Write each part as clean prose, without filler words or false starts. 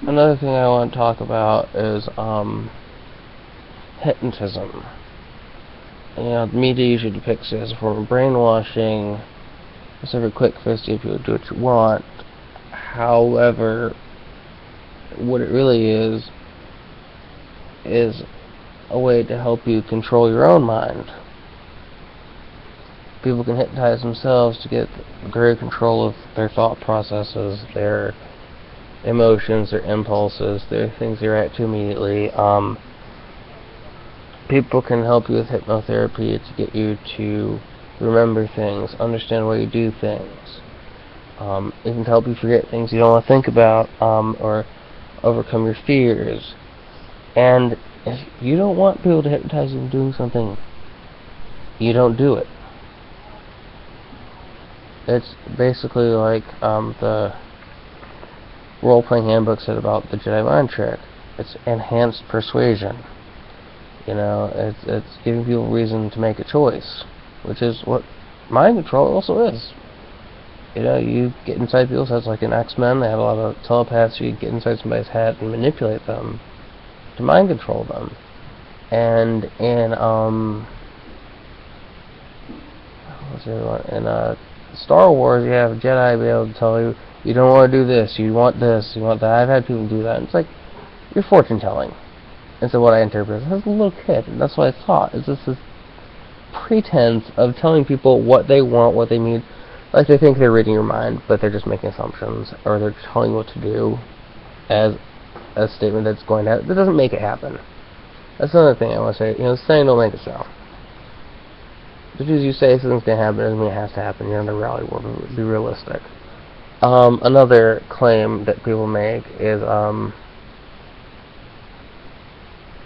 Another thing I want to talk about is hypnotism. The media usually depicts it as a form of brainwashing. It's a very quick fix if you do what you want. However, what it really is a way to help you control your own mind. People can hypnotize themselves to get greater control of their thought processes, their emotions, their impulses, their things they react to immediately. People can help you with hypnotherapy to get you to remember things, understand why you do things. It can help you forget things you don't want to think about, or overcome your fears. And if you don't want people to hypnotize you into doing something, you don't do it. It's basically like the role-playing handbook said about the Jedi mind trick. It's enhanced persuasion. It's giving people reason to make a choice, which is what mind control also is. You get inside people's heads, like in X-Men, they have a lot of telepaths. You get inside somebody's head and manipulate them to mind control them. And in what's the other one? In Star Wars, you have a Jedi be able to tell you, you don't want to do this, you want this, you want that. I've had people do that. And it's like, you're fortune telling. And so what I interpret as a little kid, and that's what I thought, is this pretense of telling people what they want, what they need. Like they think they're reading your mind, but they're just making assumptions, or they're telling you what to do as a statement that's going to happen. That doesn't make it happen. That's another thing I want to say. Saying don't make it so. Just because you say something's going to happen doesn't mean it has to happen. You're in the reality world. Be realistic. Another claim that people make is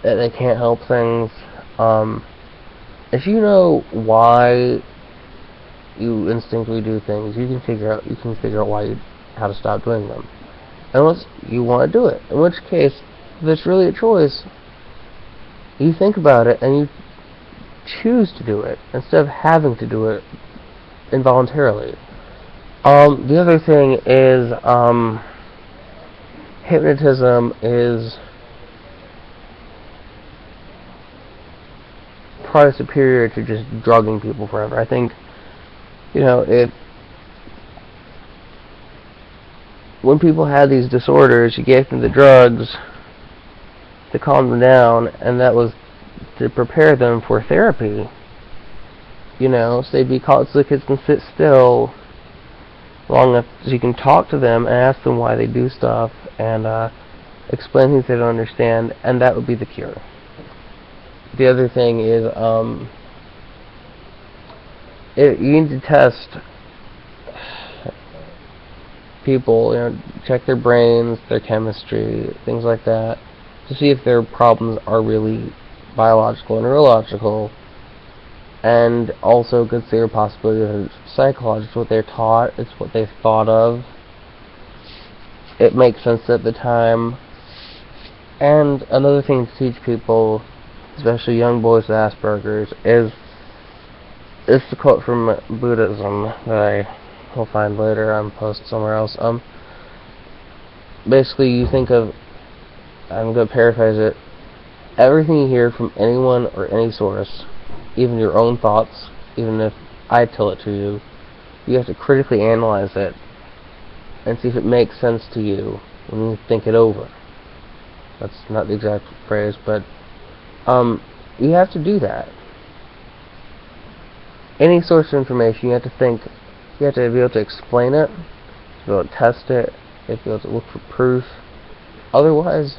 that they can't help things. If you know why you instinctively do things, you can figure out how to stop doing them. Unless you want to do it. In which case, if it's really a choice, you think about it and you choose to do it instead of having to do it involuntarily. The other thing is hypnotism is probably superior to just drugging people forever. I think, when people had these disorders, you gave them the drugs to calm them down, and that was to prepare them for therapy. So they'd be called so the kids can sit still long enough so you can talk to them and ask them why they do stuff and explain things they don't understand, and that would be the cure. The other thing is you need to test people, check their brains, their chemistry, things like that, to see if their problems are really biological and neurological, and also consider the possibility that it's psychological. It's what they're taught, it's what they've thought of. It makes sense at the time. And another thing to teach people, especially young boys with Asperger's, is the quote from Buddhism that I will find later on post somewhere else. Basically, you think of, I'm going to paraphrase it, everything you hear from anyone or any source, even your own thoughts, even if I tell it to you, you have to critically analyze it and see if it makes sense to you when you think it over. That's not the exact phrase, but you have to do that. Any source of information, you have to think, you have to be able to explain it, to be able to test it, you have to be able to look for proof. Otherwise,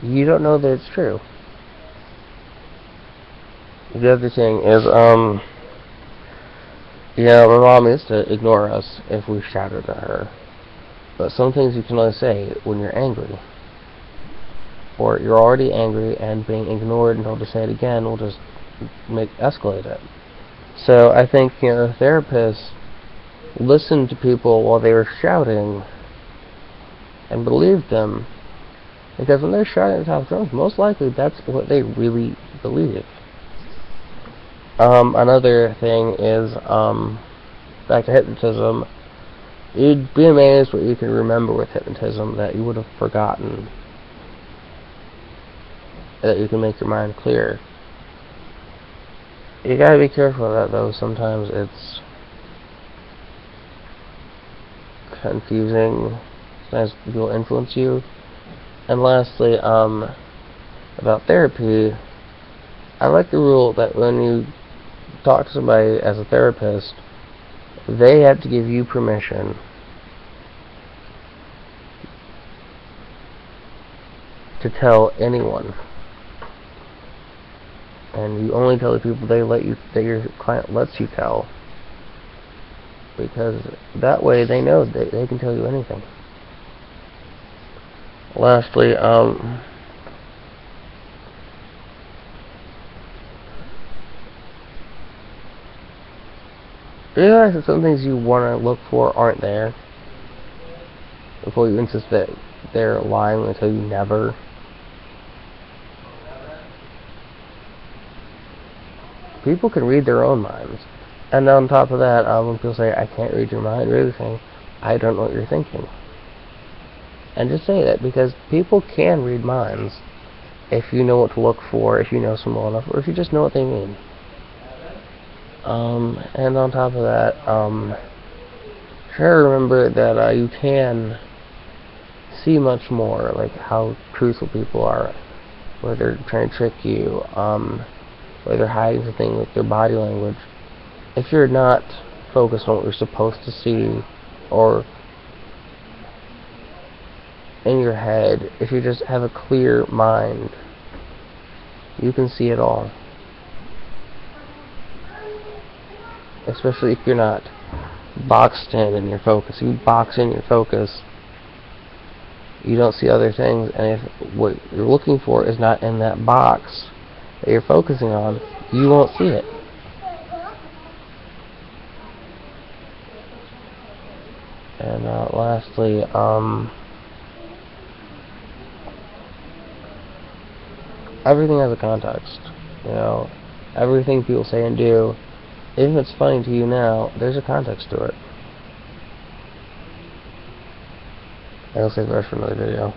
you don't know that it's true. The other thing is, my mom used to ignore us if we shouted at her. But some things you can only say when you're angry. Or you're already angry and being ignored and told to say it again will just escalate it. So I think, therapists listened to people while they were shouting and believed them. Because when they're shouting at the top of their lungs, most likely that's what they really believe. Another thing is, back to hypnotism, You'd be amazed what you can remember with hypnotism that you would have forgotten. That you can make your mind clear. You gotta be careful of that, though. Sometimes it's confusing. Sometimes people influence you. And lastly, about therapy, I like the rule that when you talk to somebody as a therapist, they have to give you permission to tell anyone. And you only tell the people that your client lets you tell. Because that way they know they can tell you anything. Lastly, realize that some things you want to look for aren't there before you insist that they're lying when they tell you never. People can read their own minds. And on top of that, when people say, I can't read your mind, really saying, I don't know what you're thinking. And just say that, because people can read minds if you know what to look for, if you know someone well enough, or if you just know what they mean. And on top of that, try to remember that you can see much more, like how truthful people are, where they're trying to trick you, where they're hiding something with their body language. If you're not focused on what you're supposed to see, or in your head, if you just have a clear mind, you can see it all. Especially if you're not boxed in your focus. If you box in your focus, you don't see other things, and if what you're looking for is not in that box that you're focusing on, you won't see it. And lastly, everything has a context. You know, everything people say and do, even if it's funny to you now, there's a context to it. I'll save the rest for another video.